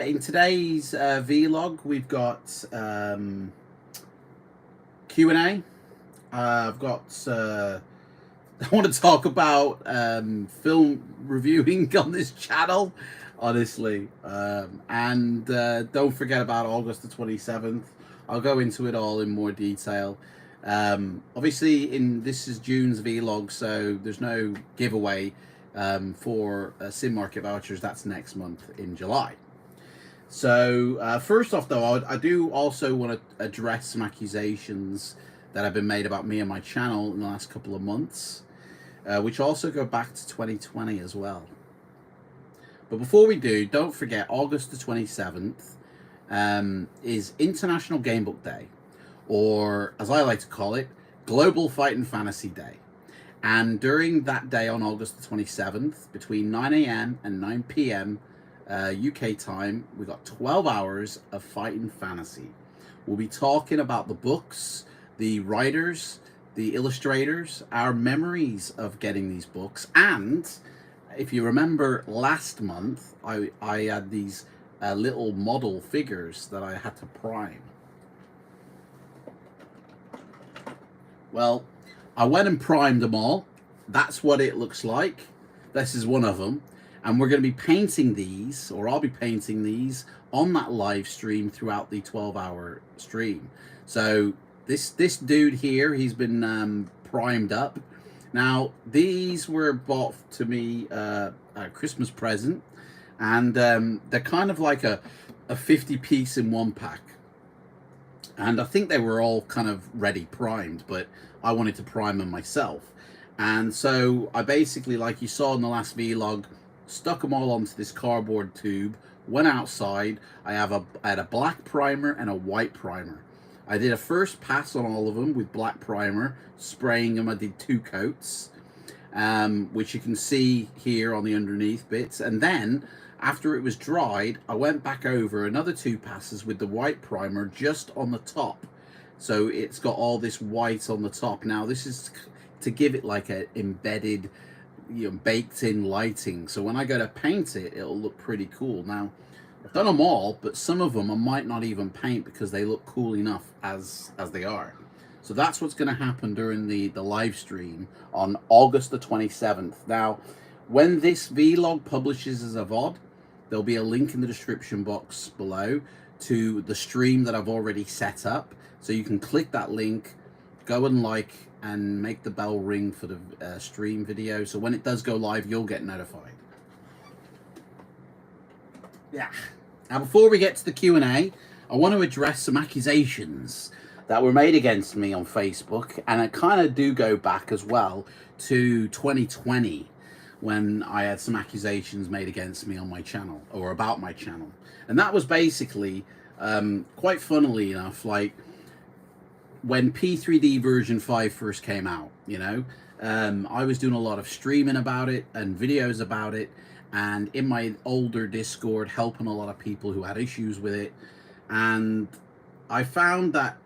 In today's vlog, we've got Q&A. I've got I want to talk about film reviewing on this channel, honestly. And don't forget about August the 27th. I'll go into it all in more detail. Obviously, this is June's vlog, so there's no giveaway for sim market vouchers. That's next month in July. So first off, though, I do also want to address some accusations that have been made about me and my channel in the last couple of months, which also go back to 2020 as well. But before we do, don't forget, August the 27th is International Gamebook Day, or as I like to call it, Global Fighting Fantasy Day. And during that day on August the 27th, between 9 a.m. and 9 p.m. UK time, we got 12 hours of fighting fantasy. We'll be talking about the books, the writers, the illustrators, our memories of getting these books, and if you remember last month, I had these little model figures that I had to prime. Well, I went and primed them all. That's what it looks like. This is one of them. And we're going to be painting these, or I'll be painting these on that live stream throughout the 12-hour stream. So this dude here, he's been primed up. Now, these were bought to me a Christmas present, and they're kind of like a 50-piece in one pack. And I think they were all kind of ready primed, but I wanted to prime them myself. And so I basically, like you saw in the last vlog, stuck them all onto this cardboard tube, went outside. I had a black primer and a white primer. I did a first pass on all of them with black primer, spraying them. I did 2 coats, which you can see here on the underneath bits. And then, after it was dried, I went back over another 2 passes with the white primer just on the top. So it's got all this white on the top. Now, this is to give it like an embedded, baked in lighting, so when I go to paint it, it'll look pretty cool. Now, I've done them all, but some of them I might not even paint because they look cool enough as they are. So that's what's going to happen during the live stream on August the 27th. Now, when this vlog publishes as a VOD, there'll be a link in the description box below to the stream that I've already set up, so you can click that link, go and like and make the bell ring for the stream video, so when it does go live, you'll get notified. Yeah. Now, before we get to the Q&A, I want to address some accusations that were made against me on Facebook, and I kind of do go back as well to 2020, when I had some accusations made against me on my channel, or about my channel. And that was basically, quite funnily enough, like, when P3D version 5 first came out, I was doing a lot of streaming about it and videos about it, and in my older Discord helping a lot of people who had issues with it. And I found that,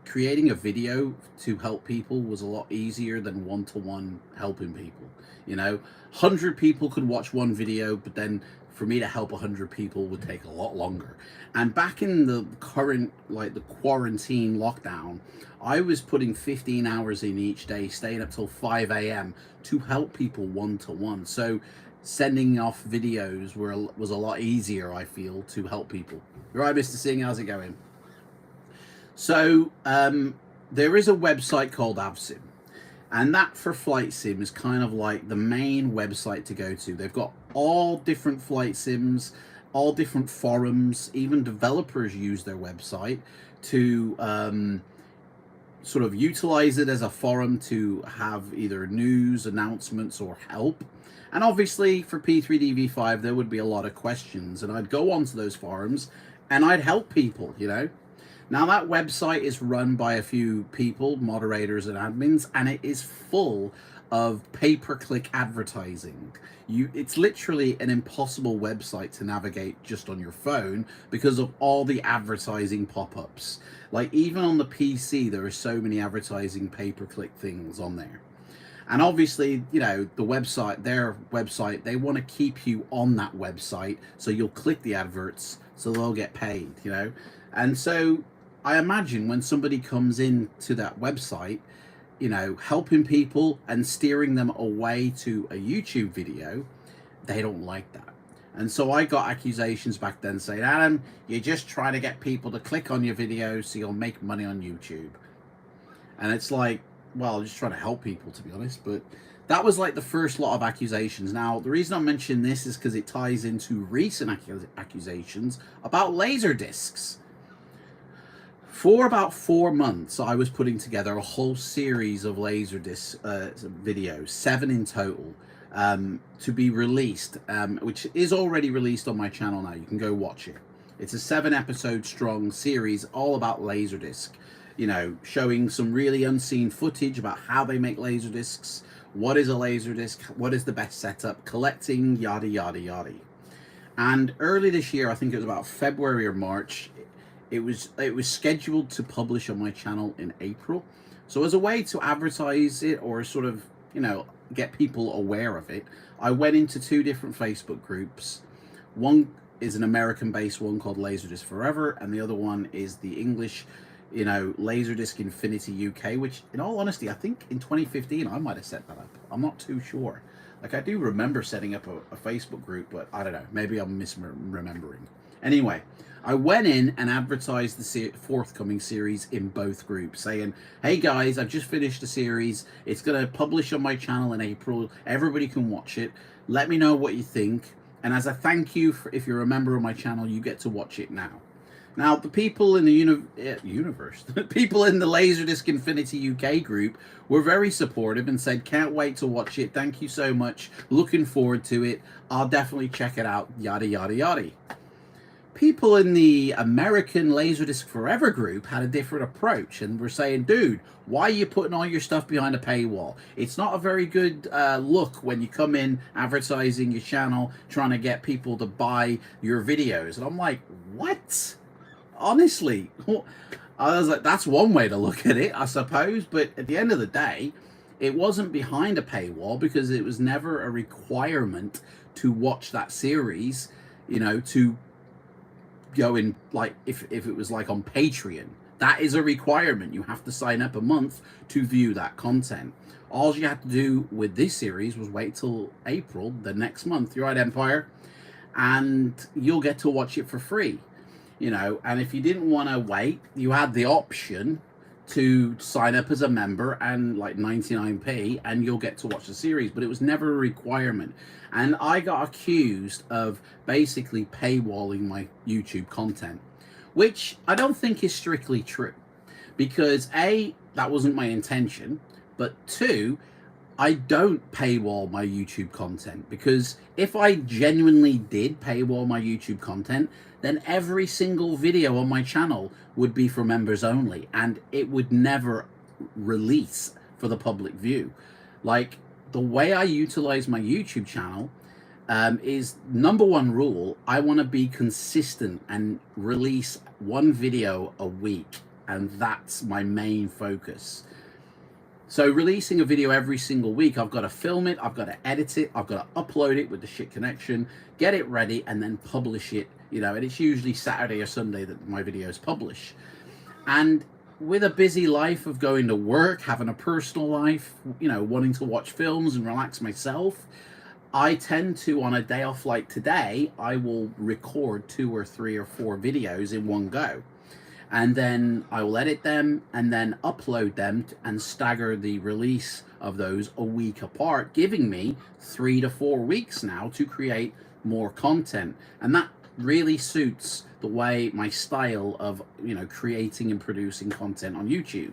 creating a video to help people was a lot easier than one-to-one helping people. 100 people could watch one video, but then for me to help 100 people would take a lot longer. And back in the current, the quarantine lockdown, I was putting 15 hours in each day, staying up till 5 a.m. to help people one-to-one. So sending off videos was a lot easier, I feel, to help people. You're right, Mr. Singh, how's it going? So there is a website called AVSIM. And that for FLIGHTSIM is kind of like the main website to go to. They've got all different flight sims, all different forums. Even developers use their website to sort of utilize it as a forum to have either news, announcements, or help. And obviously for P3DV5, there would be a lot of questions. And I'd go onto those forums and I'd help people, Now, that website is run by a few people, moderators and admins, and it is full of pay-per-click advertising. It's literally an impossible website to navigate just on your phone because of all the advertising pop-ups. Like, even on the PC, there are so many advertising pay-per-click things on there. And obviously, you know, the website, their website, they want to keep you on that website, so you'll click the adverts, so they'll get paid, you know. And so I imagine when somebody comes in to that website, you know, helping people and steering them away to a YouTube video, they don't like that. And so I got accusations back then saying, Adam, you're just trying to get people to click on your videos so you'll make money on YouTube. And it's like, well, just trying to help people, to be honest. But that was like the first lot of accusations. Now, the reason I mention this is because it ties into recent accusations about laser discs. For about 4 months, I was putting together a whole series of Laserdisc videos, 7 in total, to be released, which is already released on my channel now. You can go watch it. It's a 7-episode strong series all about Laserdisc, you know, showing some really unseen footage about how they make Laserdiscs, what is a Laserdisc, what is the best setup, collecting, yada, yada, yada. And early this year, I think it was about February or March, it was scheduled to publish on my channel in April. So as a way to advertise it, or sort of, you know, get people aware of it, I went into 2 different Facebook groups. One is an American-based one called Laserdisc Forever, and the other one is the English, you know, Laserdisc Infinity UK, which, in all honesty, I think in 2015 I might have set that up. I'm not too sure. Like, I do remember setting up a Facebook group, but I don't know, maybe I'm misremembering. Anyway, I went in and advertised the forthcoming series in both groups, saying, hey guys, I've just finished the series. It's going to publish on my channel in April. Everybody can watch it. Let me know what you think. And as a thank you, if you're a member of my channel, you get to watch it now. Now, the people in the universe, people in the Laserdisc Infinity UK group were very supportive and said, can't wait to watch it. Thank you so much. Looking forward to it. I'll definitely check it out. Yada, yada, yada. People in the American Laserdisc Forever group had a different approach and were saying, dude, why are you putting all your stuff behind a paywall? It's not a very good look when you come in advertising your channel, trying to get people to buy your videos. And I'm like, what? Honestly, I was like, that's one way to look at it, I suppose. But at the end of the day, it wasn't behind a paywall because it was never a requirement to watch that series, you know, to go in, like, if it was like on Patreon, that is a requirement. You have to sign up a month to view that content. All you have to do with this series was wait till April, the next month. You're right, Empire, and you'll get to watch it for free, you know. And if you didn't want to wait, you had the option to sign up as a member and like 99p, and you'll get to watch the series. But it was never a requirement. And I got accused of basically paywalling my YouTube content, which I don't think is strictly true, because A, that wasn't my intention, but 2, I don't paywall my YouTube content, because if I genuinely did paywall my YouTube content, then every single video on my channel would be for members only, and it would never release for the public view. Like, the way I utilize my YouTube channel is, number 1 rule, I want to be consistent and release 1 video a week, and that's my main focus. So releasing a video every single week, I've got to film it, I've got to edit it, I've got to upload it with the shit connection, get it ready, and then publish it, you know. And it's usually Saturday or Sunday that my videos publish. And with a busy life of going to work, having a personal life, you know, wanting to watch films and relax myself, I tend to, on a day off like today, I will record 2 or 3 or 4 videos in one go. And then I will edit them and then upload them and stagger the release of those a week apart, giving me 3 to 4 weeks now to create more content. And that really suits the way, my style of, you know, creating and producing content on YouTube.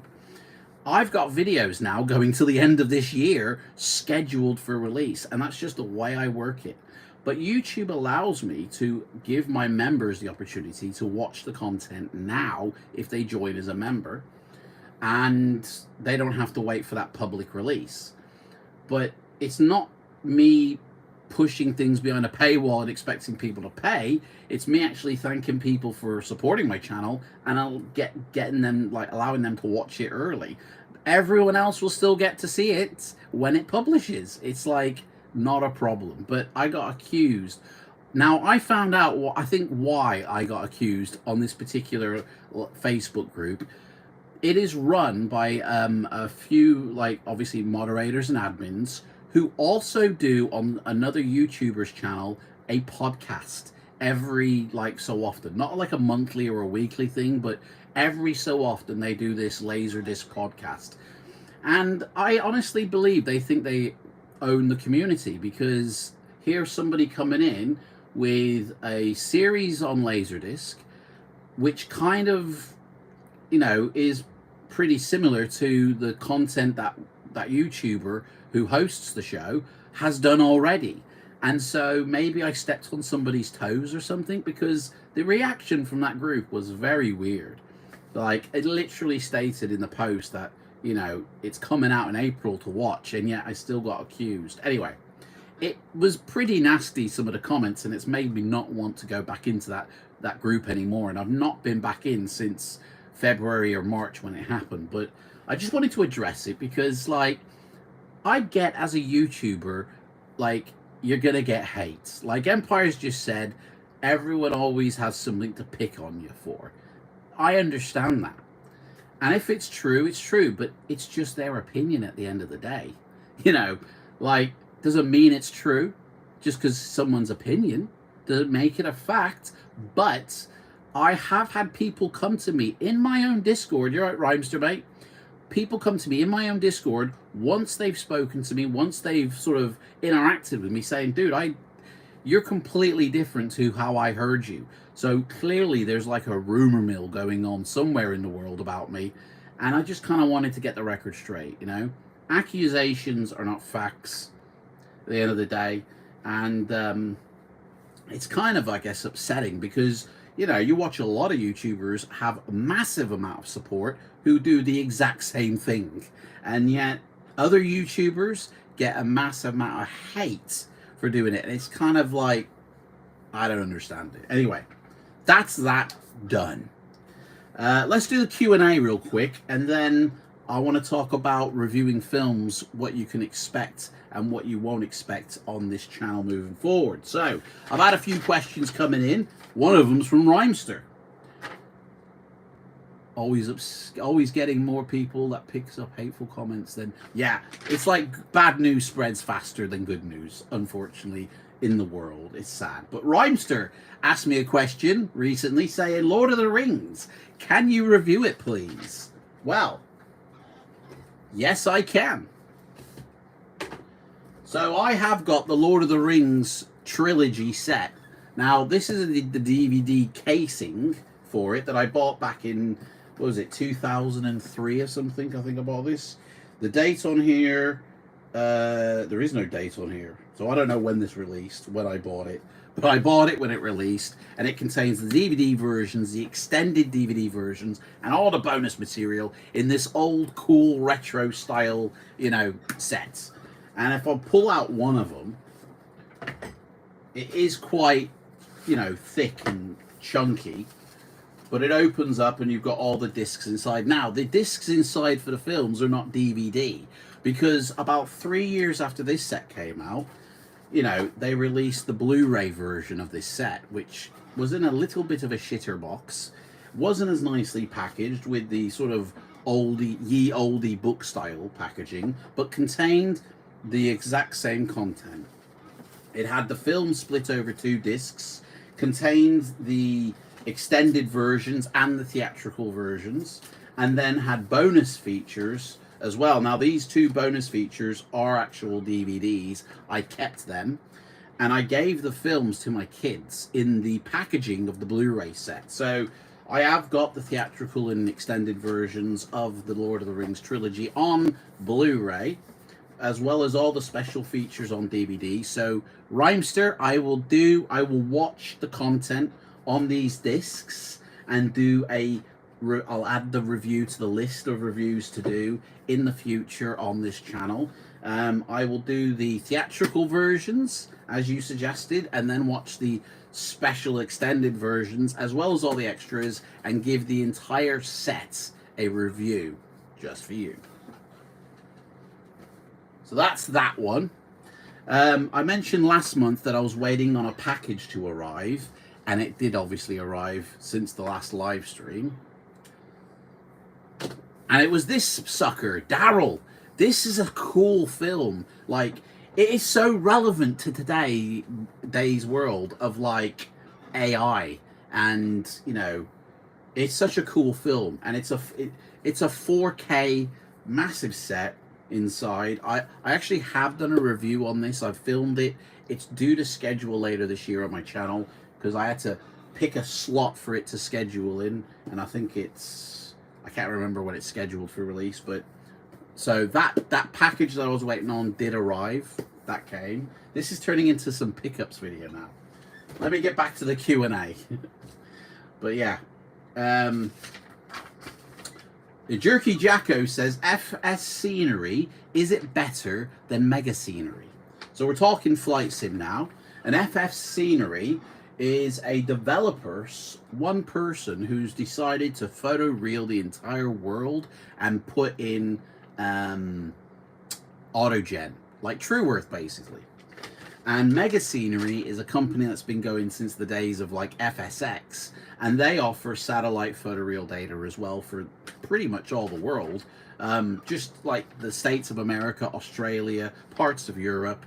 I've got videos now going to the end of this year scheduled for release, and that's just the way I work it. But YouTube allows me to give my members the opportunity to watch the content now if they join as a member, and they don't have to wait for that public release. But it's not me pushing things behind a paywall and expecting people to pay. It's me actually thanking people for supporting my channel, and I'll getting them, like, allowing them to watch it early. everyone else will still get to see it when it publishes. It's like not a problem. But I got accused. Now I found out what I think why I got accused on this particular Facebook group. It is run by a few, like, obviously moderators and admins who also do on another YouTuber's channel a podcast every, like, so often. Not like a monthly or a weekly thing, but every so often they do this Laserdisc podcast. And I honestly believe they think they own the community, because here's somebody coming in with a series on Laserdisc, which kind of, you know, is pretty similar to the content that that YouTuber who hosts the show has done already. And so maybe I stepped on somebody's toes or something, because the reaction from that group was very weird. Like, it literally stated in the post that, you know, it's coming out in April to watch, and yet I still got accused. Anyway, it was pretty nasty, some of the comments, and it's made me not want to go back into that group anymore. And I've not been back in since February or March when it happened. But I just wanted to address it because, like, I get as a YouTuber, like, you're gonna get hate. Like Empire's just said, everyone always has something to pick on you for. I understand that. And if it's true, it's true, but it's just their opinion at the end of the day. You know, like, doesn't mean it's true just because someone's opinion. Doesn't make it a fact. But I have had people come to me in my own Discord. You're right, Rhymester, mate. People come to me in my own Discord once they've spoken to me, once they've sort of interacted with me, saying, dude, you're completely different to how I heard you. So clearly there's like a rumor mill going on somewhere in the world about me. And I just kind of wanted to get the record straight, you know. Accusations are not facts at the end of the day. And it's kind of, I guess, upsetting because, you know, you watch a lot of YouTubers have a massive amount of support who do the exact same thing. And yet other YouTubers get a massive amount of hate for doing it. And it's kind of like, I don't understand it. Anyway, that's that done. Let's do the Q&A real quick. And then I want to talk about reviewing films, what you can expect and what you won't expect on this channel moving forward. So I've had a few questions coming in. One of them's from Rhymester. Always getting more people that picks up hateful comments than... Yeah, it's like bad news spreads faster than good news, unfortunately, in the world. It's sad. But Rhymester asked me a question recently saying, Lord of the Rings, can you review it, please? Well, yes, I can. So I have got the Lord of the Rings trilogy set. Now, this is the DVD casing for it that I bought back in, what was it, 2003 or something? I think I bought this. The date on here, there is no date on here. So I don't know when this released, when I bought it. But I bought it when it released, and it contains the DVD versions, the extended DVD versions, and all the bonus material in this old, cool, retro style, you know, set. And if I pull out one of them, it is quite, you know, thick and chunky, but it opens up and you've got all the discs inside. Now, the discs inside for the films are not DVD, because about 3 years after this set came out, you know, they released the Blu-ray version of this set, which was in a little bit of a shitter box, wasn't as nicely packaged with the sort of ye oldie book style packaging, but contained the exact same content. It had the film split over 2 discs, contained the extended versions and the theatrical versions, and then had bonus features as well. Now, these 2 bonus features are actual DVDs. I kept them, and I gave the films to my kids in the packaging of the Blu-ray set. So I have got the theatrical and extended versions of the Lord of the Rings trilogy on Blu-ray, as well as all the special features on DVD. So, Rhymester, I will watch the content on these discs and do I'll add the review to the list of reviews to do in the future on this channel. I will do the theatrical versions, as you suggested, and then watch the special extended versions, as well as all the extras, and give the entire set a review, just for you. So that's that one. I mentioned last month that I was waiting on a package to arrive, and it did obviously arrive since the last live stream. And it was this sucker, Daryl. This is a cool film. Like, it is so relevant to today's world of like AI, and you know, it's such a cool film, and it's a 4K massive set inside. I actually have done a review on this. I've filmed it. It's due to schedule later this year on my channel because I had to pick a slot for it to schedule in, and I think I can't remember when it's scheduled for release, but so that package that I was waiting on did arrive. That came. This is turning into some pickups video now. Let me get back to the Q&A. But yeah, Jerky Jacko says, FS Scenery, is it better than Mega Scenery? So we're talking Flight Sim now. And FS Scenery is a developer, one person who's decided to photoreal the entire world and put in autogen, like True Earth basically. And Mega Scenery is a company that's been going since the days of like FSX, and they offer satellite photoreal data as well for pretty much all the world, just like the States of America, Australia, parts of Europe,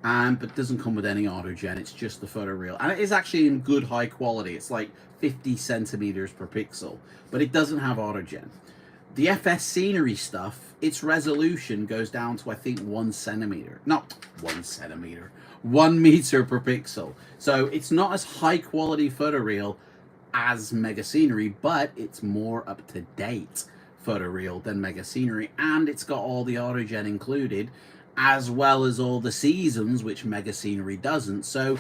but doesn't come with any autogen. It's just the photoreal, and it is actually in good high quality. It's like 50 centimeters per pixel, but it doesn't have autogen. The FS Scenery stuff, its resolution goes down to I think 1 centimeter, not 1 centimeter, 1 meter per pixel. So it's not as high quality photoreal as Mega Scenery, but it's more up to date photoreal than Mega Scenery, and it's got all the autogen included, as well as all the seasons, which Mega Scenery doesn't. So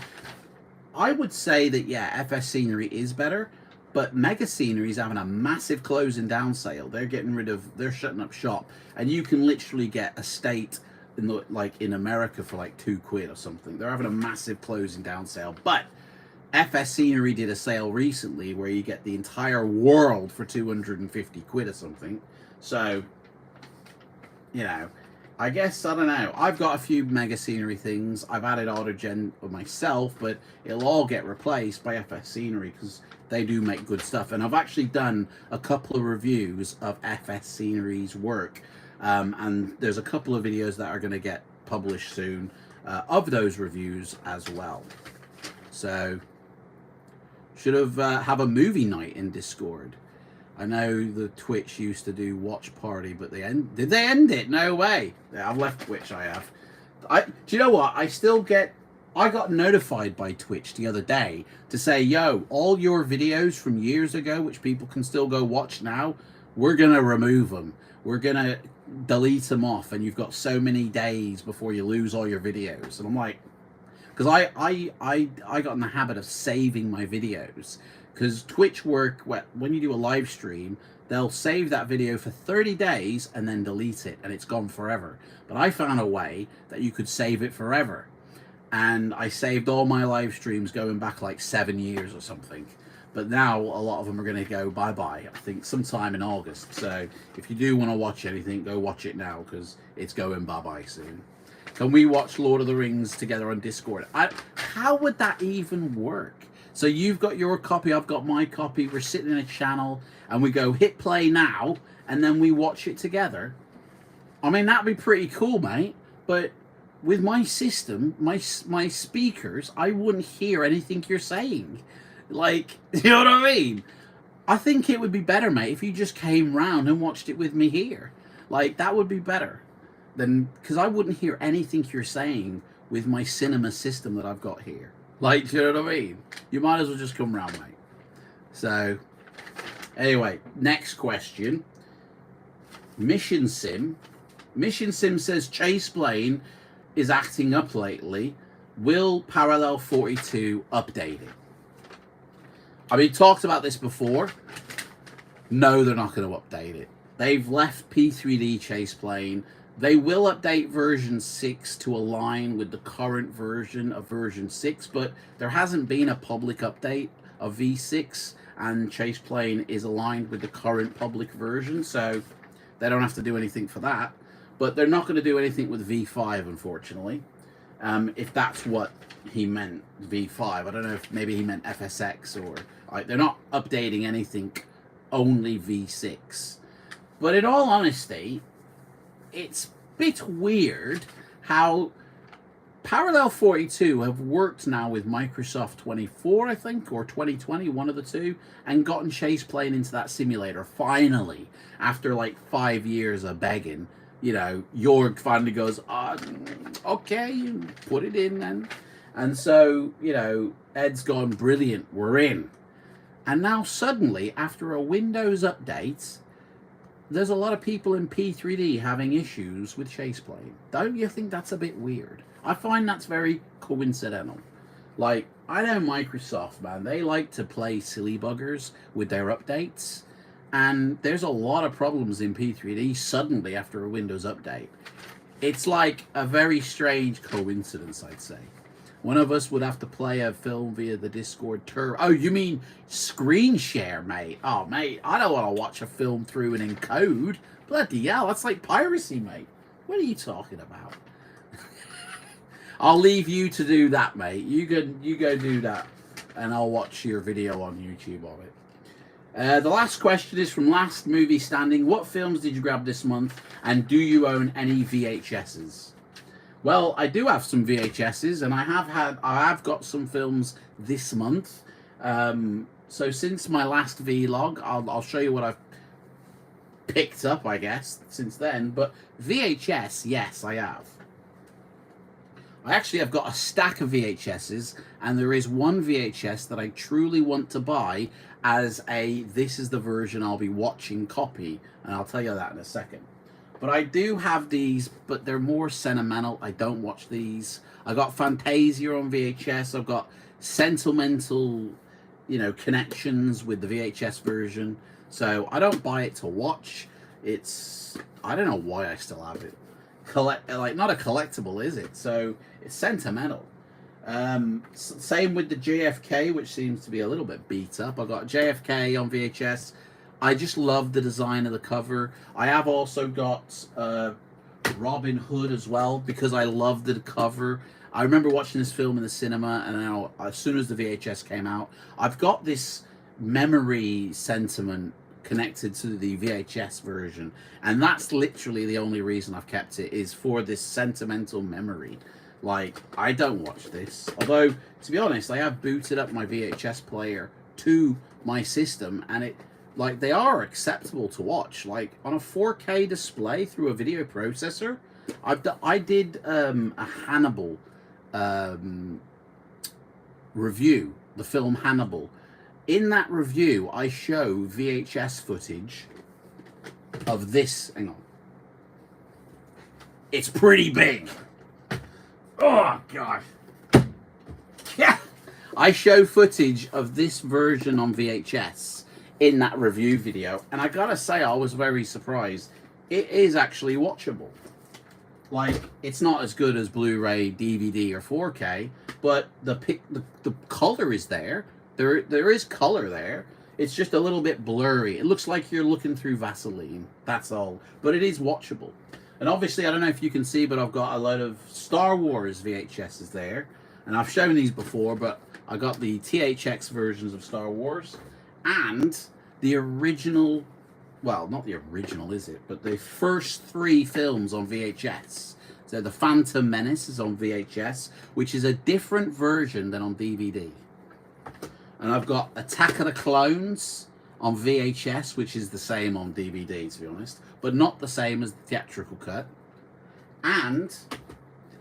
I would say that yeah, FS Scenery is better, but Mega Scenery is having a massive closing down sale. They're shutting up shop, and you can literally get a state in America for like £2 or something. They're having a massive closing down sale. But FS Scenery did a sale recently where you get the entire world for £250 or something. So, you know, I guess, I don't know. I've got a few Mega Scenery things. I've added autogen myself, but it'll all get replaced by FS Scenery because they do make good stuff. And I've actually done a couple of reviews of FS Scenery's work. And there's a couple of videos that are going to get published soon of those reviews as well. So, should have a movie night in Discord. I know the Twitch used to do watch party, but did they end it? No way. Yeah, I've left Twitch. I have. Do you know what? I got notified by Twitch the other day to say, yo, all your videos from years ago, which people can still go watch now, we're gonna remove them. We're gonna delete them off, and you've got so many days before you lose all your videos. And I'm like, because I got in the habit of saving my videos. Because Twitch work, when you do a live stream, they'll save that video for 30 days and then delete it, and it's gone forever. But I found a way that you could save it forever. And I saved all my live streams going back like 7 years or something. But now a lot of them are going to go bye-bye, I think sometime in August. So if you do want to watch anything, go watch it now, because it's going bye-bye soon. Can we watch Lord of the Rings together on Discord? How would that even work? So you've got your copy, I've got my copy, we're sitting in a channel, and we go hit play now, and then we watch it together. I mean, that'd be pretty cool, mate. But with my system, my speakers, I wouldn't hear anything you're saying. Like, you know what I mean? I think it would be better, mate, if you just came round and watched it with me here. Like, that would be better. Because I wouldn't hear anything you're saying with my cinema system that I've got here. Like, you know what I mean? You might as well just come round, mate. So, anyway, next question. Mission Sim. Mission Sim says Chase Plane is acting up lately. Will Parallel 42 update it? I mean, talked about this before. No, they're not going to update it. They've left P3D Chase Plane. They will update version 6 to align with the current version of version 6, but there hasn't been a public update of V6, and Chase Plane is aligned with the current public version, so they don't have to do anything for that. but they're not going to do anything with V5, unfortunately. If that's what he meant, V5. I don't know if maybe he meant FSX or... they're not updating anything, only V6. But in all honesty, it's a bit weird how Parallel 42 have worked now with Microsoft 24, I think, or 2020, one of the two, and gotten Chase Plane into that simulator, finally, after like 5 years of begging. You know, Jorg finally goes, okay, put it in then. And so, you know, Ed's gone, brilliant, we're in. And now suddenly, after a Windows update, there's a lot of people in P3D having issues with Chase Plane. Don't you think that's a bit weird? I find that's very coincidental. Like, I know Microsoft, man, they like to play silly buggers with their updates. And there's a lot of problems in P3D suddenly after a Windows update. It's like a very strange coincidence, I'd say. One of us would have to play a film via the Discord tour. Oh, you mean screen share, mate? Oh, mate, I don't want to watch a film through and encode. Bloody hell, that's like piracy, mate. What are you talking about? I'll leave you to do that, mate. You go do that, and I'll watch your video on YouTube of it. The last question is from Last Movie Standing. What films did you grab this month, and do you own any VHSs? Well, I do have some VHSs, and I have got some films this month. So since my last vlog, I'll show you what I've picked up, I guess, since then. But VHS, yes, I have. I actually have got a stack of VHSs, and there is one VHS that I truly want to buy as a this is the version I'll be watching copy, and I'll tell you that in a second. But I do have these, but they're more sentimental. I don't watch these. I got Fantasia on VHS. I've got sentimental, you know, connections with the VHS version. So I don't buy it to watch. It's, I don't know why I still have it. Like, not a collectible, is it? So it's sentimental. Same with the JFK, which seems to be a little bit beat up. I got JFK on VHS. I just love the design of the cover. I have also got Robin Hood as well, because I love the cover. I remember watching this film in the cinema, and now as soon as the VHS came out, I've got this memory sentiment connected to the VHS version, and that's literally the only reason I've kept it, is for this sentimental memory. Like, I don't watch this, although to be honest, I have booted up my VHS player to my system, and it, like, they are acceptable to watch, like on a 4K display through a video processor. I did a Hannibal review, the film Hannibal. In that review, I show VHS footage of this. Hang on. It's pretty big. Oh, God. Yeah. I show footage of this version on VHS in that review video. And I gotta say, I was very surprised. It is actually watchable. Like, it's not as good as Blu-ray, DVD, or 4K, but the color is there. There is color there. It's just a little bit blurry. It looks like you're looking through Vaseline. That's all. But it is watchable. And obviously, I don't know if you can see, but I've got a lot of Star Wars VHSs there. And I've shown these before, but I got the THX versions of Star Wars. And the original, well, not the original, is it? But the first 3 films on VHS. So The Phantom Menace is on VHS, which is a different version than on DVD. And I've got Attack of the Clones on VHS, which is the same on DVD, to be honest, but not the same as the theatrical cut. And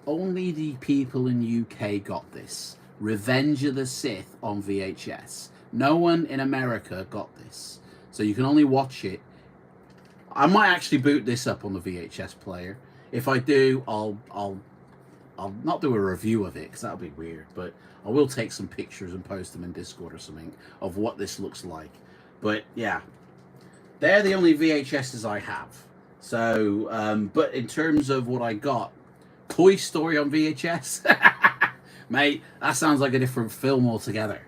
only the people in UK got this. Revenge of the Sith on VHS. No one in America got this. So you can only watch it. I might actually boot this up on the VHS player. If I do, I'll not do a review of it, because that'll be weird, but I will take some pictures and post them in Discord or something of what this looks like. But yeah, they're the only VHSs I have. So, but in terms of what I got, Toy Story on VHS, mate, that sounds like a different film altogether.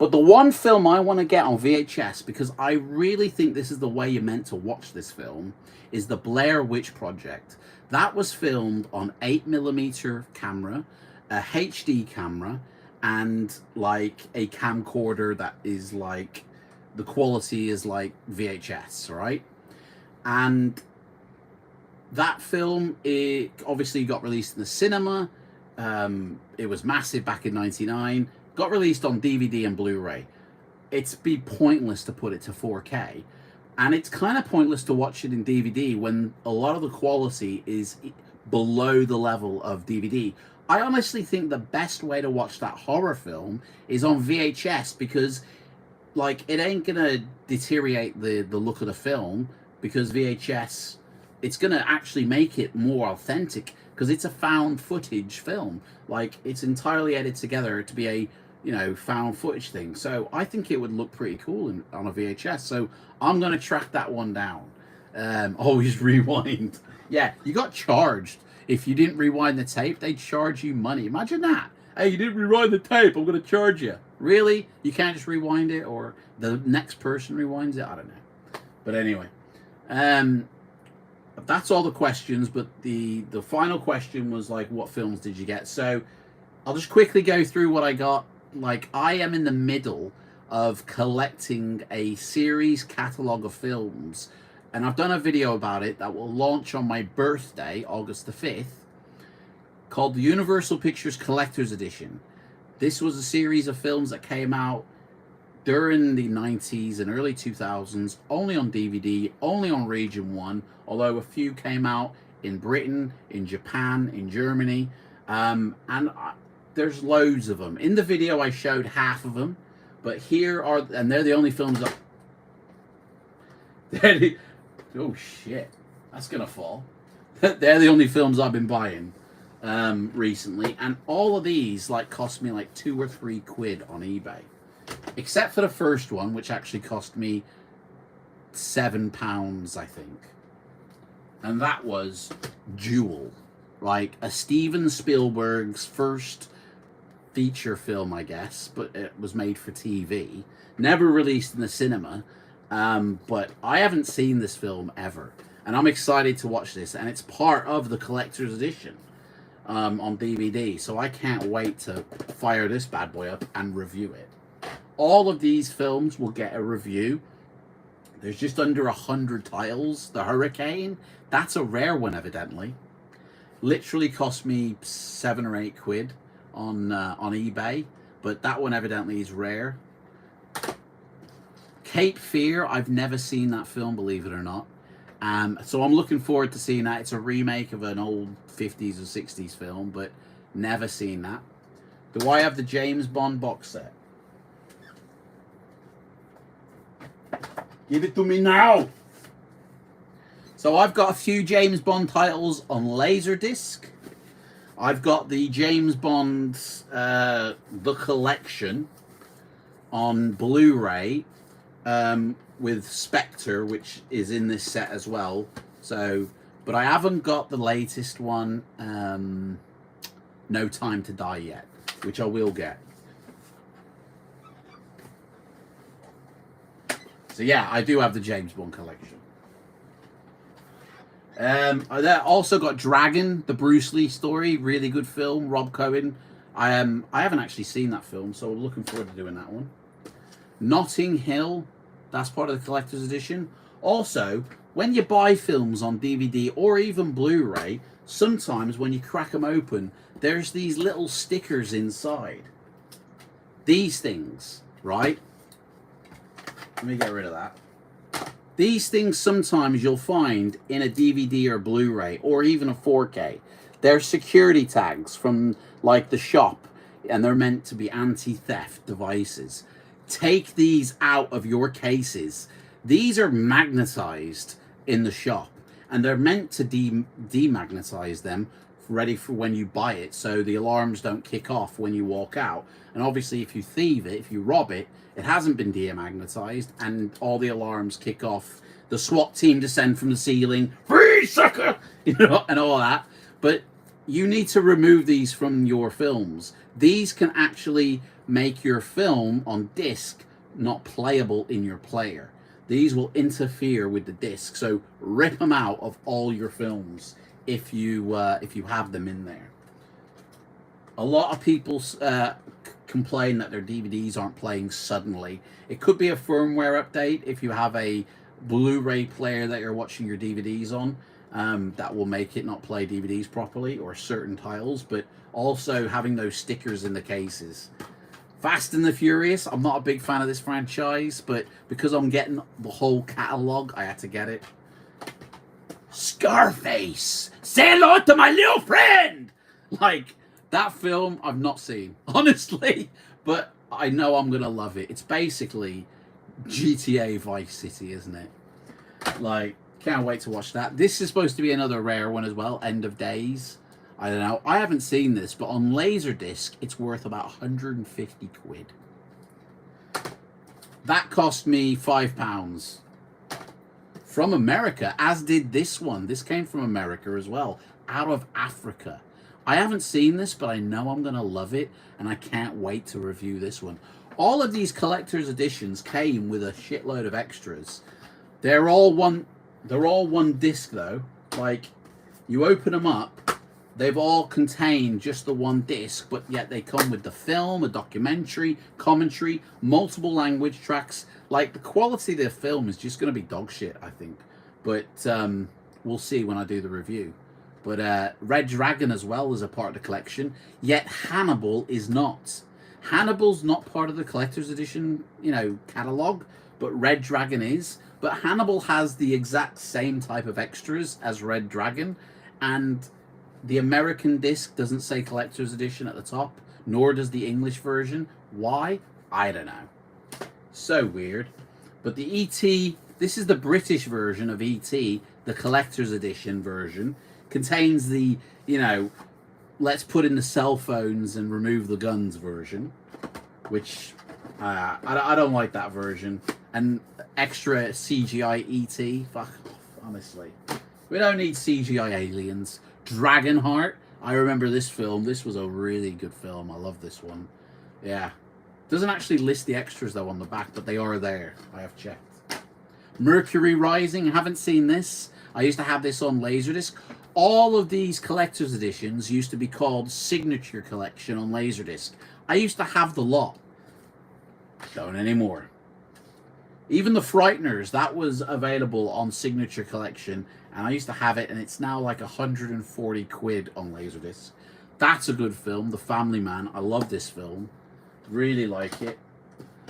But the one film I want to get on VHS, because I really think this is the way you're meant to watch this film, is the Blair Witch Project. That was filmed on 8mm camera, a HD camera, and like a camcorder that is like, the quality is like VHS, right? And that film, it obviously got released in the cinema. It was massive back in '99. Got released on DVD and Blu-ray. It's be pointless to put it to 4K. And it's kind of pointless to watch it in DVD when a lot of the quality is below the level of DVD. I honestly think the best way to watch that horror film is on VHS, because like it ain't gonna deteriorate the look of the film, because VHS, it's gonna actually make it more authentic, because it's a found footage film. Like, it's entirely edited together to be a, you know, found footage thing. So I think it would look pretty cool on a VHS. So I'm gonna track that one down. Always rewind. Yeah, you got charged. If you didn't rewind the tape, they'd charge you money. Imagine that. Hey, you didn't rewind the tape, I'm gonna charge you. Really? You can't just rewind it, or the next person rewinds it? I don't know. But anyway, that's all the questions. But the final question was like, what films did you get? So I'll just quickly go through what I got. Like, I am in the middle of collecting a series catalog of films, and I've done a video about it that will launch on my birthday, August the 5th, called the Universal Pictures Collector's Edition. This was a series of films that came out during the 90s and early 2000s, only on DVD, only on Region 1, although a few came out in Britain, in Japan, in Germany, there's loads of them. In the video, I showed half of them, but here are, and they're the only films that... Oh, shit. That's gonna fall. They're the only films I've been buying recently, and all of these like cost me like £2 or £3 on eBay, except for the first one, which actually cost me £7, I think, and that was Jewel, like a Steven Spielberg's first feature film, I guess, but it was made for TV, never released in the cinema. But I haven't seen this film ever, and I'm excited to watch this, and it's part of the collector's edition on DVD, so I can't wait to fire this bad boy up and review it. All of these films will get a review. There's just under 100 titles. The Hurricane, that's a rare one, evidently. Literally cost me £7 or £8 on eBay, but that one evidently is rare. Cape Fear, I've never seen that film, believe it or not. So I'm looking forward to seeing that. It's a remake of an old 50s or 60s film, but never seen that. Do I have the James Bond box set? Give it to me now! So I've got a few James Bond titles on Laserdisc. I've got the James Bond, The Collection on Blu-ray, with Spectre, which is in this set as well. So, but I haven't got the latest one, No Time to Die yet, which I will get. So yeah, I do have the James Bond collection. I also got Dragon, the Bruce Lee story, really good film, Rob Cohen. I haven't actually seen that film, so I'm looking forward to doing that one. Notting Hill, that's part of the collector's edition. Also, when you buy films on DVD or even Blu-ray, sometimes when you crack them open, there's these little stickers inside. These things, right? Let me get rid of that. These things sometimes you'll find in a DVD or Blu-ray or even a 4K. They're security tags from like the shop, and they're meant to be anti-theft devices. Take these out of your cases. These are magnetized in the shop, and they're meant to demagnetize them, ready for when you buy it, so the alarms don't kick off when you walk out. And obviously, if you thieve it, if you rob it, it hasn't been demagnetized, and all the alarms kick off. The SWAT team descend from the ceiling, free sucker, you know, and all that. But you need to remove these from your films. These can actually make your film on disc not playable in your player. These will interfere with the disc, so rip them out of all your films if you have them in there. A lot of people complain that their DVDs aren't playing suddenly. It could be a firmware update if you have a Blu-ray player that you're watching your DVDs on. That will make it not play DVDs properly or certain titles, but also having those stickers in the cases. Fast and the Furious, I'm not a big fan of this franchise, but because I'm getting the whole catalog, I had to get it. Scarface, say hello to my little friend! Like, that film I've not seen, honestly, but I know I'm going to love it. It's basically GTA Vice City, isn't it? Like, can't wait to watch that. This is supposed to be another rare one as well, End of Days. I don't know. I haven't seen this, but on Laserdisc, it's worth about 150 quid. That cost me £5 from America, as did this one. This came from America as well, out of Africa. I haven't seen this, but I know I'm going to love it, and I can't wait to review this one. All of these collector's editions came with a shitload of extras. They're all one disc, though. Like, you open them up, they've all contained just the one disc, but yet they come with the film, a documentary, commentary, multiple language tracks. Like, the quality of the film is just going to be dog shit, I think. But we'll see when I do the review. But Red Dragon as well is a part of the collection, yet Hannibal is not. Hannibal's not part of the collector's edition, catalog, but Red Dragon is. But Hannibal has the exact same type of extras as Red Dragon, and the American disc doesn't say collector's edition at the top, nor does the English version. Why? I don't know. So weird. But the E.T., this is the British version of E.T., the collector's edition version, contains the, let's put in the cell phones and remove the guns version, which I don't like that version. And extra CGI E.T., fuck off, honestly. We don't need CGI aliens. Dragonheart, I remember this film. This was a really good film. I love this one. Yeah. Doesn't actually list the extras, though, on the back, but they are there. I have checked. Mercury Rising, I haven't seen this. I used to have this on Laserdisc. All of these collector's editions used to be called Signature Collection on Laserdisc. I used to have the lot. Don't anymore. Even the Frighteners, that was available on Signature Collection, and I used to have it, and it's now like 140 quid on Laserdisc. That's a good film, The Family Man. I love this film. Really like it.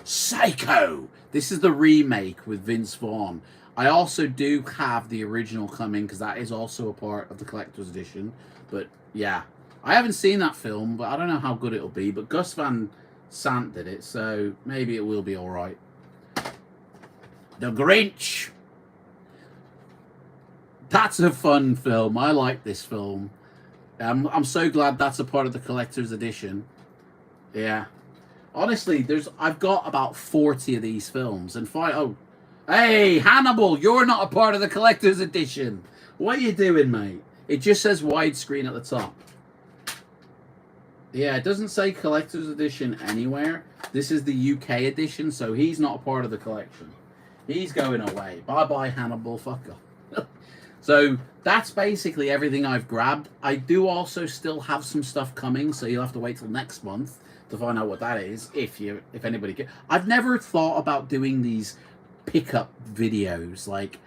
Psycho! This is the remake with Vince Vaughn. I also do have the original coming, because that is also a part of the collector's edition. But, yeah. I haven't seen that film, but I don't know how good it'll be. But Gus Van Sant did it, so maybe it will be alright. The Grinch. That's a fun film. I like this film. I'm so glad that's a part of the collector's edition. Yeah. Honestly, I've got about 40 of these films. And hey, Hannibal, you're not a part of the collector's edition. What are you doing, mate? It just says widescreen at the top. Yeah, it doesn't say collector's edition anywhere. This is the UK edition, so he's not a part of the collection. He's going away. Bye-bye, Hannibal. Fuck off. So that's basically everything I've grabbed. I do also still have some stuff coming, so you'll have to wait till next month to find out what that is, if anybody can. I've never thought about doing these pickup videos. Like,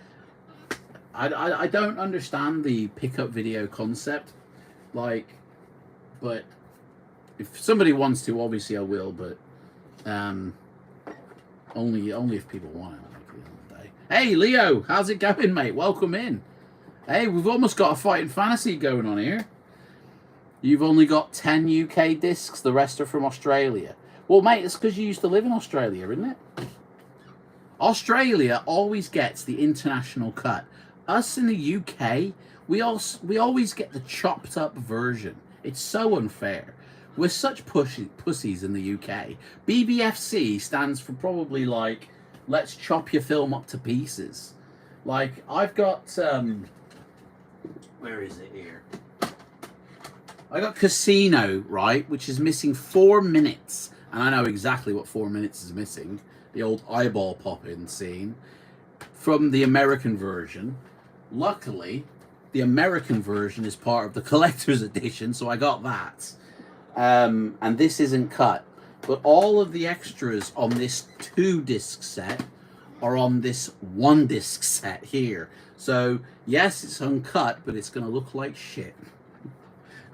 I don't understand the pickup video concept. Like, but if somebody wants to, obviously I will, but only if people want it. Hey, Leo, how's it going, mate? Welcome in. Hey, we've almost got a Fighting Fantasy going on here. You've only got 10 UK discs, the rest are from Australia. Well, mate, it's because you used to live in Australia, isn't it? Australia always gets the international cut. Us in the UK, we always get the chopped up version. It's so unfair. We're such pussies in the UK. BBFC stands for probably like, let's chop your film up to pieces. Like, I've got, where is it here? I got Casino, right, which is missing 4 minutes. And I know exactly what 4 minutes is missing. The old eyeball pop-in scene from the American version. Luckily, the American version is part of the collector's edition, so I got that. And this isn't cut. But all of the extras on this 2-disc set are on this 1-disc set here. So, yes, it's uncut, but it's going to look like shit.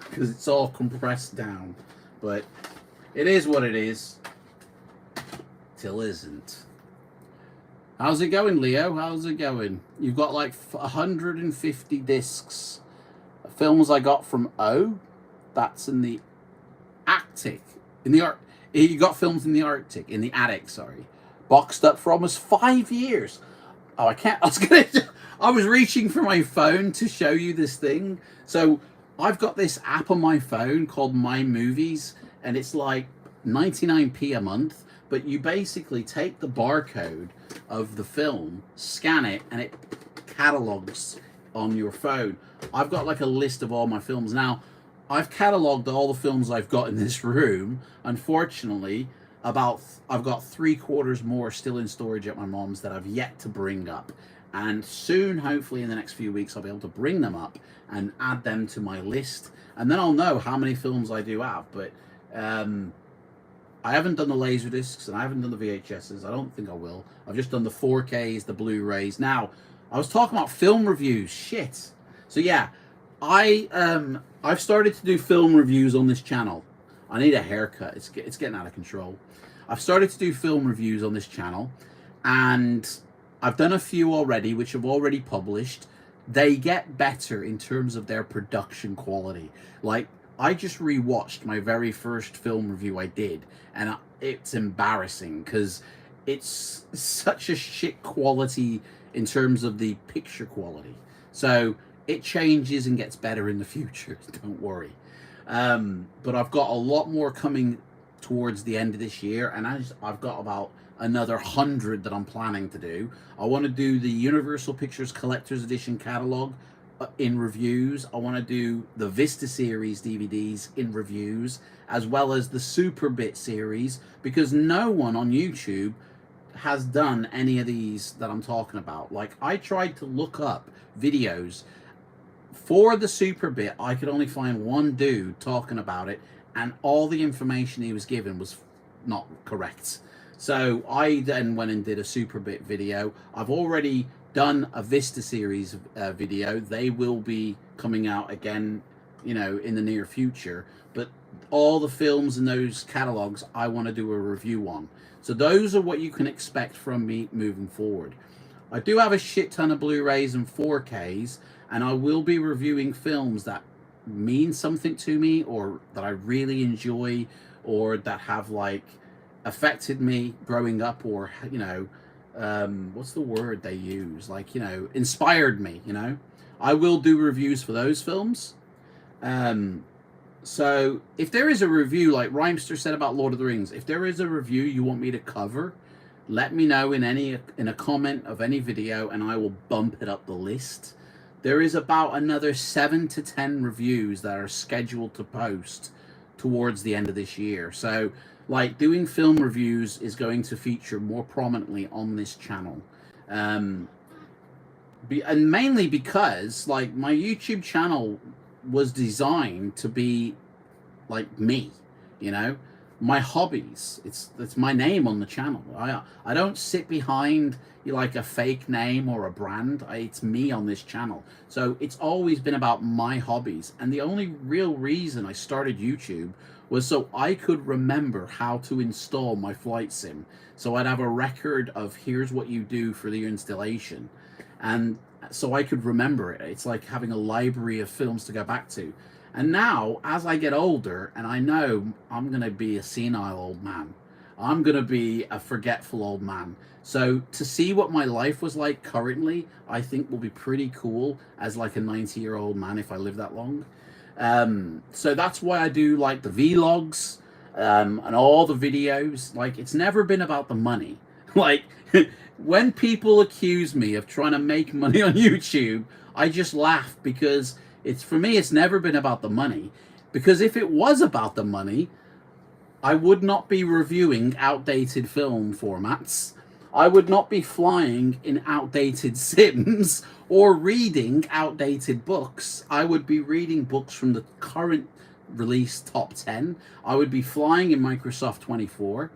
Because it's all compressed down. But it is what it is. Till isn't. How's it going, Leo? How's it going? You've got like 150 discs. Films I got from O. That's in the Arctic. In the You got films in the Arctic. In the attic, sorry. Boxed up for almost 5 years. Oh, I can't. I was reaching for my phone to show you this thing. So I've got this app on my phone called My Movies, and it's like 99p a month. But you basically take the barcode of the film, scan it, and it catalogs on your phone. I've got like a list of all my films. Now, I've catalogued all the films I've got in this room. Unfortunately, I've got 3/4 more still in storage at my mom's that I've yet to bring up. And soon, hopefully in the next few weeks, I'll be able to bring them up and add them to my list. And then I'll know how many films I do have. But I haven't done the laser discs and I haven't done the VHSs. I don't think I will. I've just done the 4Ks, the Blu-rays. Now, I was talking about film reviews. Shit. So yeah, I've started to do film reviews on this channel. I need a haircut. It's getting out of control. I've started to do film reviews on this channel, and I've done a few already, which I've already published. They get better in terms of their production quality. Like, I just rewatched my very first film review I did, and it's embarrassing because it's such a shit quality in terms of the picture quality. So it changes and gets better in the future. Don't worry. But I've got a lot more coming towards the end of this year, and I've got about another 100 that I'm planning to do. I want to do the Universal Pictures Collector's Edition catalog in reviews. I want to do the Vista series DVDs in reviews, as well as the Super Bit series, because no one on YouTube has done any of these that I'm talking about. Like, I tried to look up videos for the Super Bit. I could only find one dude talking about it, and all the information he was given was not correct. So I then went and did a Super Bit video. I've already done a Vista series video. They will be coming out again, you know, in the near future. But all the films in those catalogs, I want to do a review on. So those are what you can expect from me moving forward. I do have a shit ton of Blu-rays and 4Ks, and I will be reviewing films that mean something to me, or that I really enjoy, or that have like affected me growing up, or, you know, what's the word they use, like, you know, inspired me, you know. I will do reviews for those films. So if there is a review, like Rhymester said about Lord of the Rings, if there is a review you want me to cover, let me know in a comment of any video, and I will bump it up the list. There is about another 7 to 10 reviews that are scheduled to post towards the end of this year. So, like, doing film reviews is going to feature more prominently on this channel. And mainly because, like, my YouTube channel was designed to be like me, you know, my hobbies. It's my name on the channel. I don't sit behind like a fake name or a brand. It's me on this channel. So it's always been about my hobbies. And the only real reason I started YouTube was so I could remember how to install my flight sim. So I'd have a record of here's what you do for the installation. And so I could remember it. It's like having a library of films to go back to. And now, as I get older, and I know I'm going to be a senile old man. I'm going to be a forgetful old man. So to see what my life was like currently, I think will be pretty cool as like a 90-year-old man if I live that long. So that's why I do like the vlogs and all the videos. Like, it's never been about the money. Like, when people accuse me of trying to make money on YouTube, I just laugh, because for me, it's never been about the money. Because if it was about the money, I would not be reviewing outdated film formats. I would not be flying in outdated sims or reading outdated books. I would be reading books from the current release top 10. I would be flying in Microsoft 24,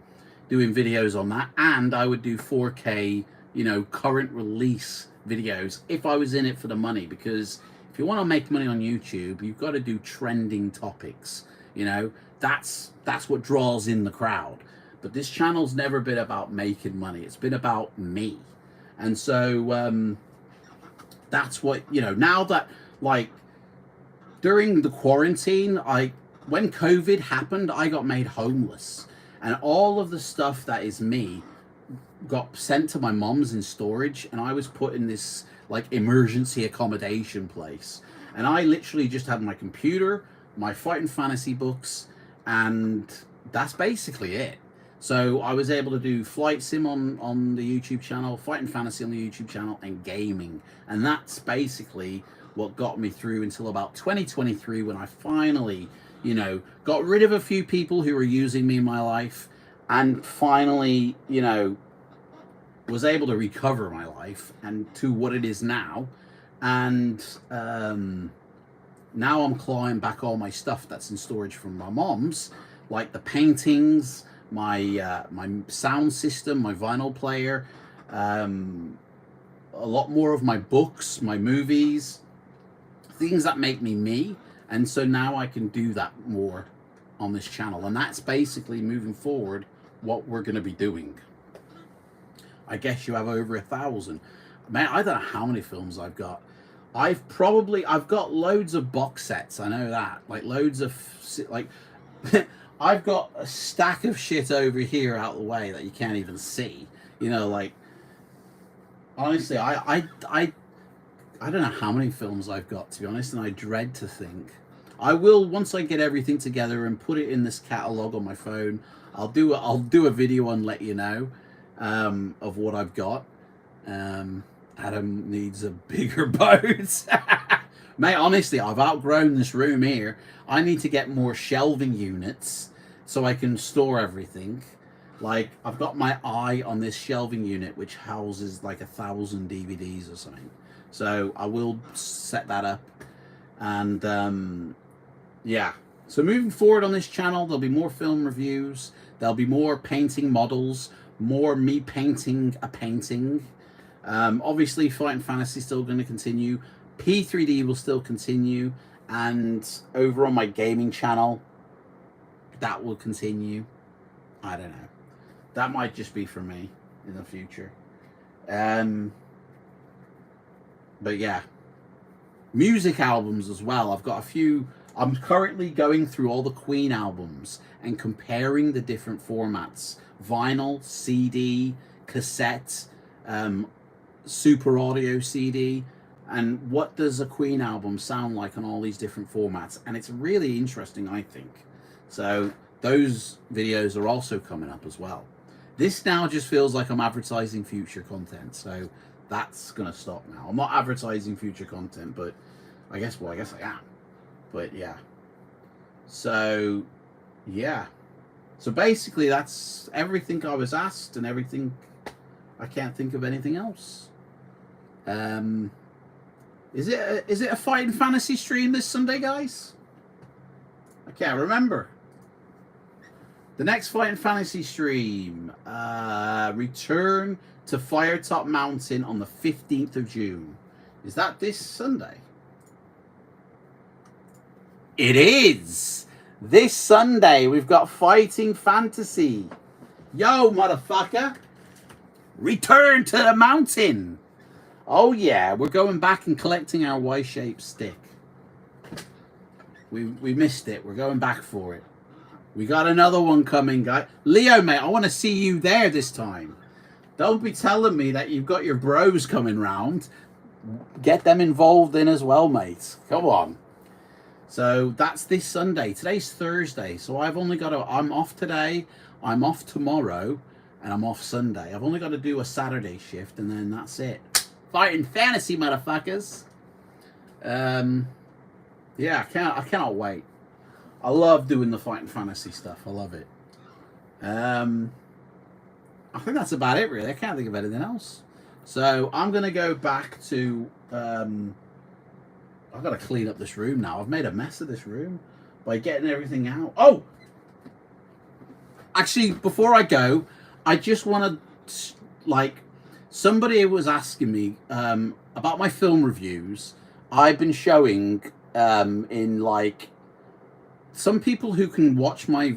doing videos on that, and I would do 4K, current release videos if I was in it for the money. Because if you want to make money on YouTube, you've got to do trending topics. That's what draws in the crowd. But this channel's never been about making money. It's been about me. And so that's what, now that, like, during the quarantine, when COVID happened, I got made homeless. And all of the stuff that is me got sent to my mom's in storage, and I was put in this, like, emergency accommodation place. And I literally just had my computer, my fighting fantasy books, and that's basically it. So I was able to do FLIGHTSIM on the YouTube channel, fighting fantasy on the YouTube channel, and gaming. And that's basically what got me through until about 2023, when I finally, got rid of a few people who were using me in my life, and finally, was able to recover my life and to what it is now. And now I'm clawing back all my stuff that's in storage from my mom's, like the paintings, my sound system, my vinyl player, a lot more of my books, my movies, things that make me me. And so now I can do that more on this channel. And that's basically, moving forward, what we're going to be doing. I guess you have over 1,000. Man, I don't know how many films I've got. I've got loads of box sets. I know that. Like, loads of, like, I've got a stack of shit over here out the way that you can't even see. Like, honestly, I don't know how many films I've got, to be honest, and I dread to think. I will, once I get everything together and put it in this catalog on my phone, I'll do a video and let you know of what I've got. Adam needs a bigger boat. Mate, honestly, I've outgrown this room here. I need to get more shelving units so I can store everything. Like, I've got my eye on this shelving unit, which houses like 1,000 DVDs or something. So I will set that up. And yeah. So moving forward on this channel, there'll be more film reviews. There'll be more painting models, more me painting a painting. Obviously, Fighting Fantasy is still going to continue. P3D will still continue. And over on my gaming channel, that will continue. I don't know. That might just be for me in the future. But yeah. Music albums as well. I've got a few. I'm currently going through all the Queen albums and comparing the different formats. Vinyl, CD, cassette, super audio CD, and what does a Queen album sound like on all these different formats. And it's really interesting, I think. So those videos are also coming up as well. This now just feels like I'm advertising future content, so that's gonna stop now. I'm not advertising future content, but I guess I am. But yeah. So yeah. So basically that's everything I was asked and everything. I can't think of anything else. Is it a Fighting Fantasy stream this Sunday, guys? I can't remember. The next Fighting Fantasy stream, return to Firetop Mountain on the 15th of June. Is that this Sunday? It is! This Sunday, we've got Fighting Fantasy. Yo, motherfucker! Return to the mountain! Oh yeah, we're going back and collecting our Y-shaped stick. We missed it. We're going back for it. We got another one coming, guys. Leo, mate, I want to see you there this time. Don't be telling me that you've got your bros coming round. Get them involved in as well, mate. Come on. So that's this Sunday. Today's Thursday, so I've only got to... I'm off today, I'm off tomorrow, and I'm off Sunday. I've only got to do a Saturday shift, and then that's it. Fighting Fantasy, motherfuckers. Yeah, I cannot wait. I love doing the fighting fantasy stuff. I love it. I think that's about it, really. I can't think of anything else. So I'm going to go back to... I've got to clean up this room now. I've made a mess of this room by getting everything out. Oh! Actually, before I go, I just want to... Like, somebody was asking me about my film reviews. I've been showing in, like... Some people who can watch my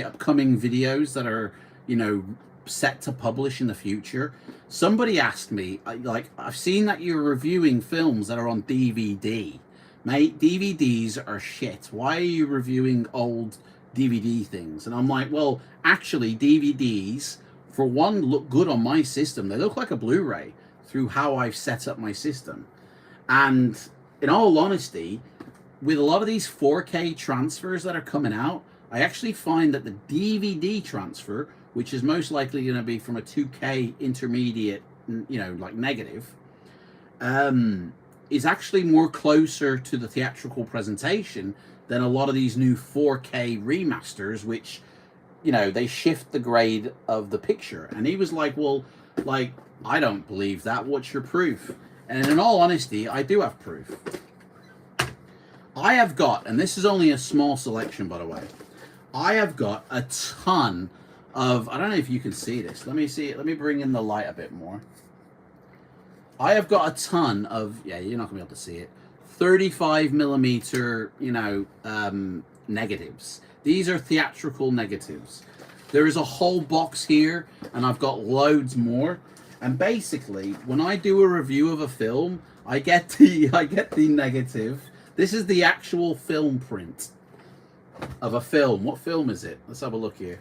upcoming videos that are, you know, set to publish in the future. Somebody asked me, like, I've seen that you're reviewing films that are on DVD. Mate, DVDs are shit. Why are you reviewing old DVD things? And I'm like, well, actually, DVDs, for one, look good on my system. They look like a Blu-ray through how I've set up my system. And in all honesty, with a lot of these 4K transfers that are coming out, I actually find that the DVD transfer, which is most likely going to be from a 2K intermediate, you know, like negative, is actually more closer to the theatrical presentation than a lot of these new 4K remasters, which, you know, they shift the grade of the picture. And he was like, well, like, I don't believe that. What's your proof? And in all honesty, I do have proof. I have got, and this is only a small selection, by the way, I have got a ton of, I don't know if you can see this. Let me see it. Let me bring in the light a bit more. I have got a ton of, yeah, you're not going to be able to see it, 35 millimeter, you know, negatives. These are theatrical negatives. There is a whole box here, and I've got loads more. And basically, when I do a review of a film, I get the negative. This is the actual film print of a film. What film is it? Let's have a look here.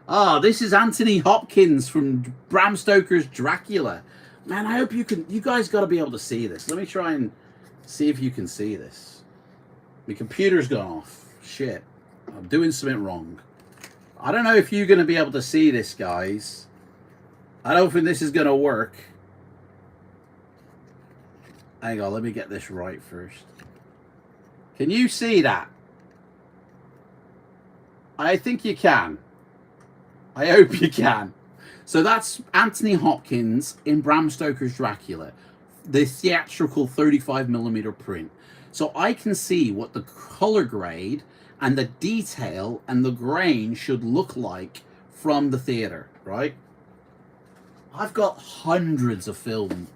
Ah, this is Anthony Hopkins from Bram Stoker's Dracula. Man, I hope you guys got to be able to see this. Let me try and see if you can see this. My computer's gone off. Shit. I'm doing something wrong. I don't know if you're going to be able to see this, guys. I don't think this is going to work. Hang on, let me get this right first. Can you see that? I think you can. I hope you can. So that's Anthony Hopkins in Bram Stoker's Dracula, the theatrical 35mm print. So I can see what the color grade and the detail and the grain should look like from the theater, right? I've got hundreds of film,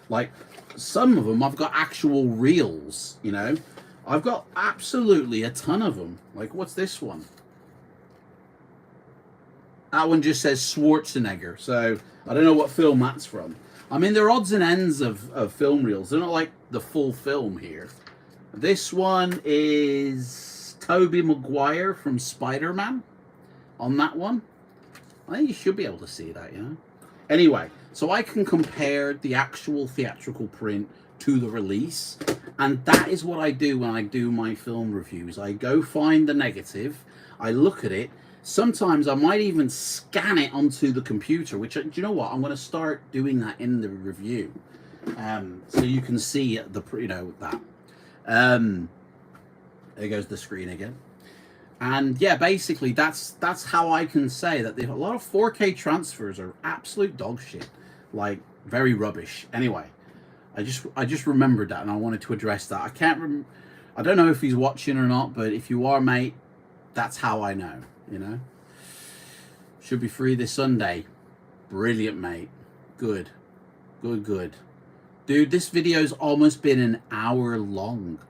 like some of them I've got actual reels, you know. I've got absolutely a ton of them. Like, what's this one? That one just says Schwarzenegger, so I don't know what film that's from. I mean, they're odds and ends of film reels. They're not like the full film here. This one is Tobey Maguire from Spider-Man on that one. I think you should be able to see that, you know. Anyway, so I can compare the actual theatrical print to the release, and that is what I do when I do my film reviews. I go find the negative, I look at it. Sometimes I might even scan it onto the computer, which, do you know what? I'm going to start doing that in the review, so you can see the, you know, that. There goes the screen again. And yeah, basically that's how I can say that a lot of 4K transfers are absolute dog shit, like very rubbish. Anyway, I just remembered that, and I wanted to address that. I don't know if he's watching or not, but if you are, mate, that's how I know. You know, should be free this Sunday. Brilliant, mate. Good, dude. This video's almost been an hour long.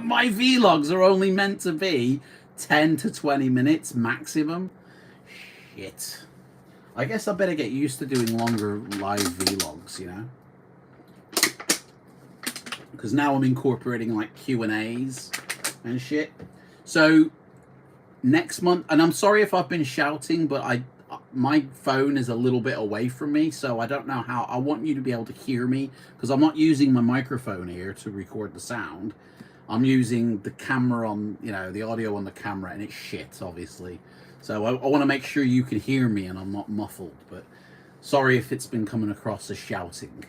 My vlogs are only meant to be 10 to 20 minutes maximum. Shit. I guess I better get used to doing longer live vlogs, you know? Because now I'm incorporating like Q&As and shit. So next month, and I'm sorry if I've been shouting, but my phone is a little bit away from me, so I don't know how. I want you to be able to hear me, because I'm not using my microphone here to record the sound. I'm using the camera on, you know, the audio on the camera, and it's shit, obviously. So I want to make sure you can hear me and I'm not muffled. But sorry if it's been coming across as shouting.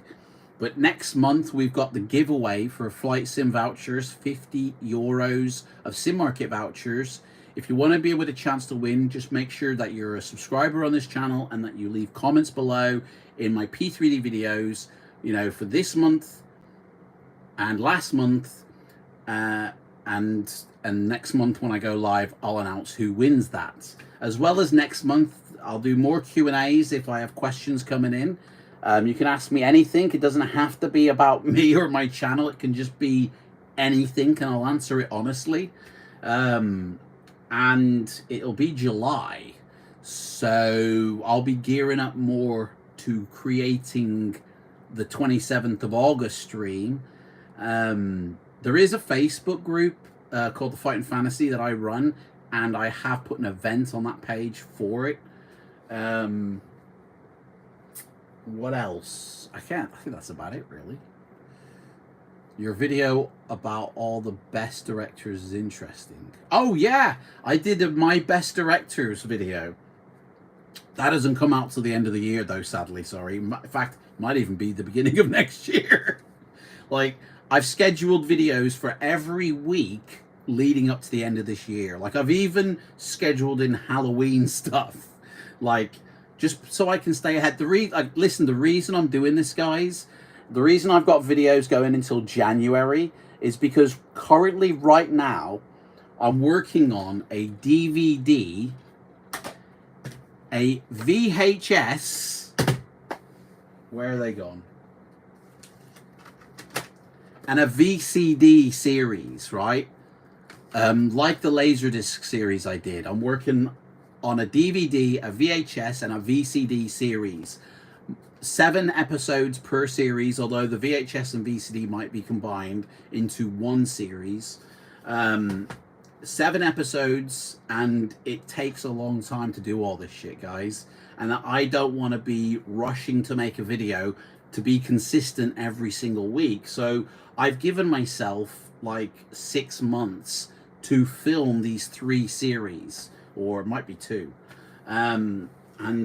But next month, we've got the giveaway for Flight Sim vouchers, €50 of Sim Market vouchers. If you want to be with a chance to win, just make sure that you're a subscriber on this channel and that you leave comments below in my P3D videos, you know, for this month and last month, and next month when I go live, I'll announce who wins that. As well as next month, I'll do more Q&As if I have questions coming in. You can ask me anything. It doesn't have to be about me or my channel. It can just be anything, and I'll answer it honestly. And it'll be July, so I'll be gearing up more to creating the 27th of August stream. There is a Facebook group called the Fighting Fantasy that I run, and I have put an event on that page for it. What else? I think that's about it, really. Your video about all the best directors is interesting. Oh yeah, I did my best directors video. That doesn't come out till the end of the year though, sadly, sorry. In fact, might even be the beginning of next year. Like, I've scheduled videos for every week leading up to the end of this year. Like, I've even scheduled in Halloween stuff. Like, just so I can stay ahead. Listen, the reason I'm doing this, guys, the reason I've got videos going until January is because currently, right now, I'm working on a DVD, a VHS, where are they gone? And a VCD series, right? Like the Laserdisc series I did. I'm working on a DVD, a VHS, and a VCD series. 7 episodes per series, although the VHS and VCD might be combined into one series. 7 episodes, and it takes a long time to do all this shit, guys. And I don't want to be rushing to make a video to be consistent every single week. So I've given myself like 6 months to film these 3 series, or it might be 2. And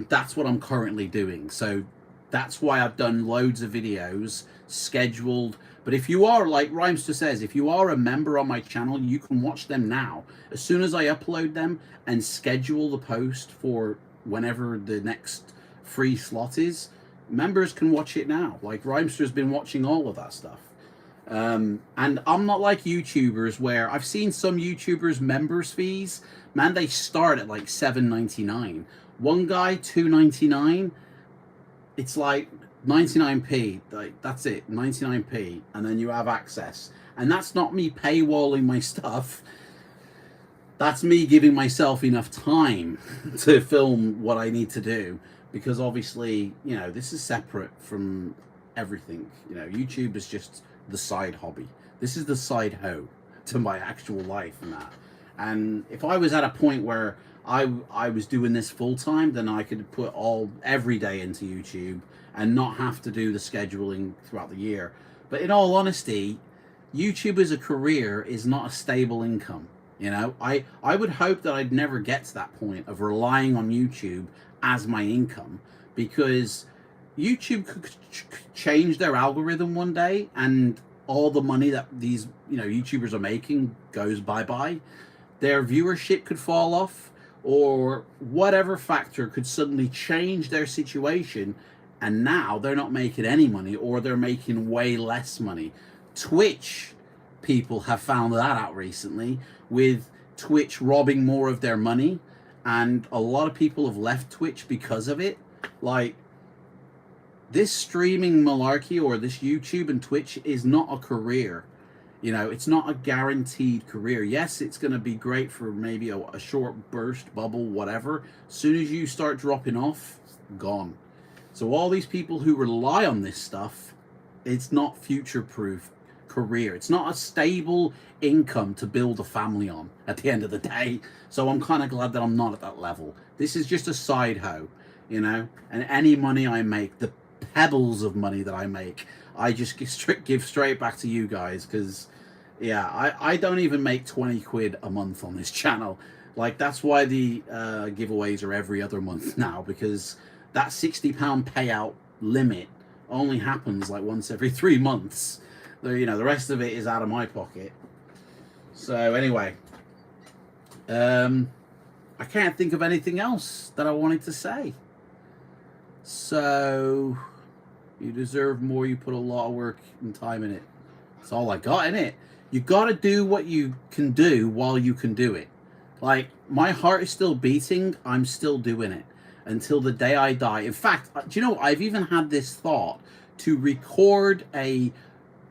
that's what I'm currently doing. So that's why I've done loads of videos scheduled. But if you are, like Rhymester says, if you are a member on my channel, you can watch them now. As soon as I upload them and schedule the post for whenever the next free slot is, members can watch it now. Like, Rhymester's been watching all of that stuff. And I'm not like YouTubers where I've seen some YouTubers members fees, man, they start at like $7.99. One guy $2.99. It's like 99p, like that's it, 99p, and then you have access. And that's not me paywalling my stuff. That's me giving myself enough time to film what I need to do, because obviously, you know, this is separate from everything. You know, YouTube is just the side hobby. This is the side hoe to my actual life and that. And if I was at a point where I was doing this full time, then I could put every day into YouTube and not have to do the scheduling throughout the year. But in all honesty, YouTube as a career is not a stable income. You know, I would hope that I'd never get to that point of relying on YouTube as my income, because YouTube could change their algorithm one day and all the money that these, you know, YouTubers are making goes bye-bye. Their viewership could fall off, or whatever factor could suddenly change their situation, and now they're not making any money, or they're making way less money. Twitch people have found that out recently, with Twitch robbing more of their money, and a lot of people have left Twitch because of it. Like, this streaming malarkey, or this YouTube and Twitch, is not a career. You know, it's not a guaranteed career. Yes, it's going to be great for maybe a short burst, bubble, whatever. As soon as you start dropping off, gone. So all these people who rely on this stuff, it's not future-proof career. It's not a stable income to build a family on at the end of the day. So I'm kind of glad that I'm not at that level. This is just a side hoe, you know, and any money I make, the pebbles of money that I make, I just give straight back to you guys, because yeah, I don't even make 20 quid a month on this channel. Like, that's why the giveaways are every other month now, because that £60 payout limit only happens like once every 3 months. You know, the rest of it is out of my pocket. So anyway, I can't think of anything else that I wanted to say. So, you deserve more. You put a lot of work and time in it. That's all I got in it. You got to do what you can do while you can do it. Like, my heart is still beating. I'm still doing it until the day I die. In fact, do you know, I've even had this thought to record a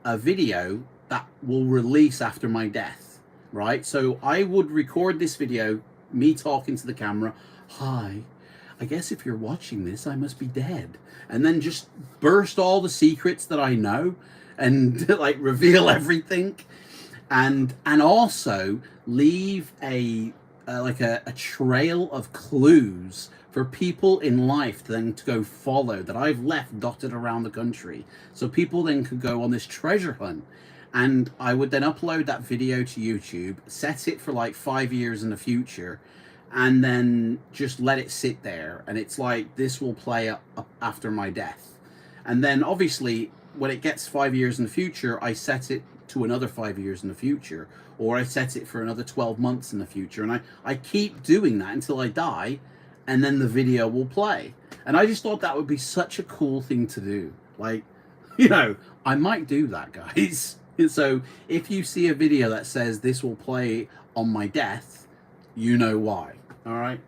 video that will release after my death, right? So I would record this video, me talking to the camera. Hi, I guess if you're watching this, I must be dead. And then just burst all the secrets that I know and like reveal everything. And also leave a trail of clues for people in life then to go follow that I've left dotted around the country. So people then could go on this treasure hunt. And I would then upload that video to YouTube, set it for like 5 years in the future, and then just let it sit there. And it's like, this will play up after my death. And then obviously when it gets 5 years in the future, I set it to another 5 years in the future, or I set it for another 12 months in the future. And I keep doing that until I die, and then the video will play. And I just thought that would be such a cool thing to do. Like, you know, I might do that, guys. So if you see a video that says this will play on my death, you know why. All right.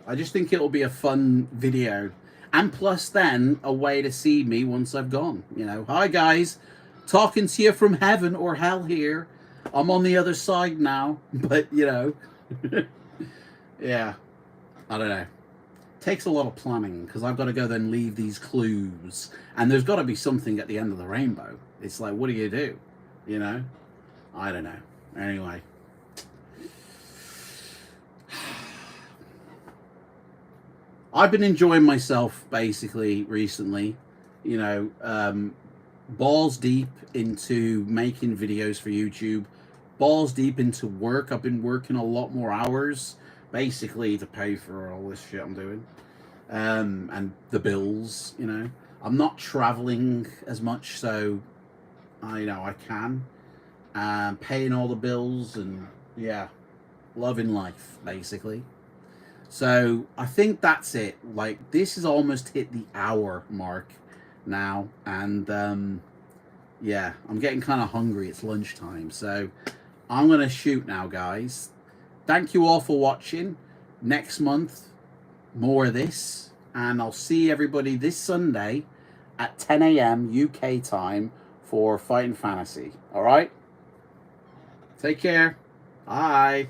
I just think it'll be a fun video. And plus then a way to see me once I've gone. You know, hi guys, talking to you from heaven or hell here. I'm on the other side now, but you know, yeah, I don't know. Takes a lot of planning because I've got to go then leave these clues, and there's got to be something at the end of the rainbow. It's like, what do you do? You know, I don't know. Anyway, I've been enjoying myself basically recently, you know, balls deep into making videos for YouTube, balls deep into work. I've been working a lot more hours basically to pay for all this shit I'm doing, and the bills, you know. I'm not traveling as much, so I know I can, paying all the bills, and yeah, loving life basically. So I think that's it. Like, this has almost hit the hour mark now, and yeah, I'm getting kind of hungry. It's lunchtime, so I'm gonna shoot now, guys. Thank you all for watching. Next month, more of this, and I'll see everybody this Sunday at 10 a.m. UK time for Fighting Fantasy. All right? Take care. Bye.